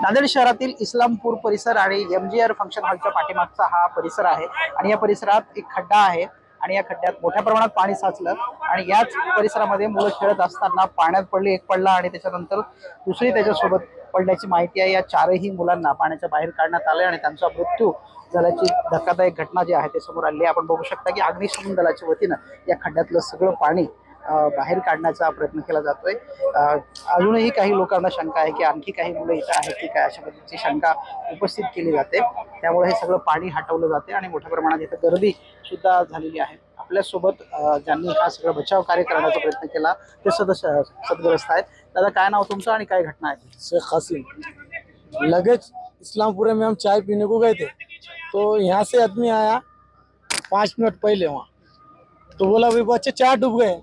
नांदेड शहरातील इस्लामपूर परिसर आणि MGR फंक्शन हॉलच्या पाठीमागचा हा परिसर आहे आणि या परिसरात एक खड्डा आहे आणि या खड्ड्यात मोठ्या प्रमाणात पाणी साचलं आणि याच परिसरामध्ये मुलं खेळत असताना पाण्यात पडली, एक पडला आणि त्याच्यानंतर दुसरी त्याच्यासोबत पडल्याची माहिती आहे। या चारही मुलांना पाण्याच्या बाहेर काढण्यात आले आणि त्यांचा मृत्यू झाल्याची धक्कादायक घटना जी आहे ते समोर आली आहे। आपण बघू शकता की अग्निशमन दलाच्या वतीनं या खड्ड्यातलं सगळं पाणी बाहेर काढण्याचा प्रयत्न केला जातोय। अजूनही काही लोकांना शंका आहे की आणखी काही मुलं इथं आहेत की काय, अशा पद्धतीची शंका उपस्थित केली जाते। त्यामुळे हे सगळं पाणी हटवलं जाते आणि मोठ्या प्रमाणात इथं गर्दी सुद्धा झालेली आहे। आपल्यासोबत ज्यांनी हा सगळं बचाव कार्य करण्याचा प्रयत्न केला ते सदग्रस्त आहेत। दादा, काय नाव तुमचं आणि काय घटना आहे? शेख हसीम। लगेज इस्लामपुर में हम चाय पीने को गए थे, तो यहाँ से आदमी आया 5 मिनट पहले वहाँ, तो बोला भाई बच्चे 4 डूब गए,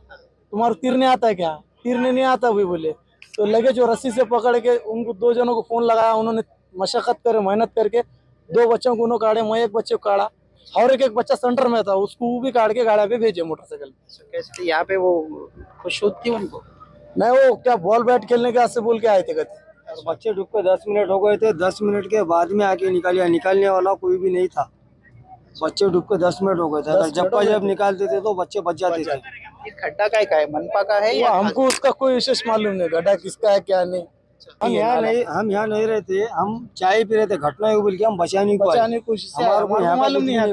तुम्हारा तीरने आता है क्या? तीरने नहीं आता भाई बोले। तो लगेज जो रस्सी से पकड़ के उनको 2 जनों को फोन लगाया, उन्होंने मशक्कत करे मेहनत करके 2 बच्चों को उन्होंने काढ़े, मैं एक बच्चे को काढ़ा और एक बच्चा सेंटर में था, उसको भी काट के गाड़ी पे भेजे मोटरसाइकिल पे। कैसे यहाँ पे वो खुश होती उनको? मैं वो क्या बॉल बैट खेलने के से बोल के आए थे कहते। बच्चे डूब के 10 मिनट हो गए थे, 10 मिनट के बाद में आके निकालिया, निकालने वाला कोई भी नहीं था। बच्चे डूब के 10 मिनट हो गए थे, अगर जब निकालते थे तो बच्चे बच जाते थे। ये खड्डा काय मनपा का है या हमको उसका कोई विशेष मालूम नहीं, गड्ढा किसका है क्या नहीं। हम यहाँ नहीं रहते, हम चाय पी रहे थे, घटना हुई बोल के हम बचाने को बचाने की कोशिश से हमारे को यहाँ मालूम नहीं है।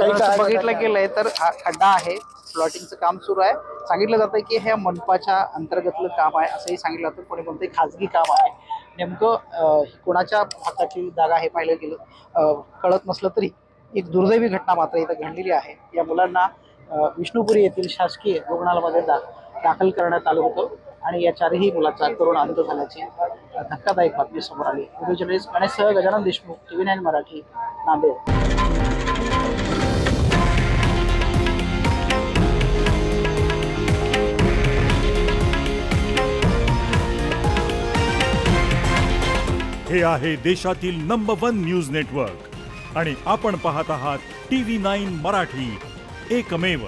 असं बघितलं गेलंय तर हा खड्डा आहे, प्लॉटिंगचं काम सुरू आहे। सांगितलं जातं की हे मनपाच्या अंतर्गतलं काम आहे असंही सांगितलं जातं, कोणी कोणते खाजगी काम आहे। नेमकं कोणाच्या हाताची जागा हे पाहिलं गेलं कळत नसलं तरी एक दुर्दैवी घटना मात्र इथं घडलेली आहे। या मुलांना विष्णुपुरी येथील शासकीय रुग्णालयामध्ये दाखल करण्यात आलं होतं आणि या चारही मुलाचा करुण अंत झाल्याची धक्कादायक बातमी समोर आली। व्हिडिओ जर्नलिस्ट गणेशसह गजानन देशमुख, TV9 मराठी, नांदेड। हे आहे देशातील नंबर 1 न्यूज नेटवर्क आणि आपण पाहत आहात TV9 मराठी, एकमेव।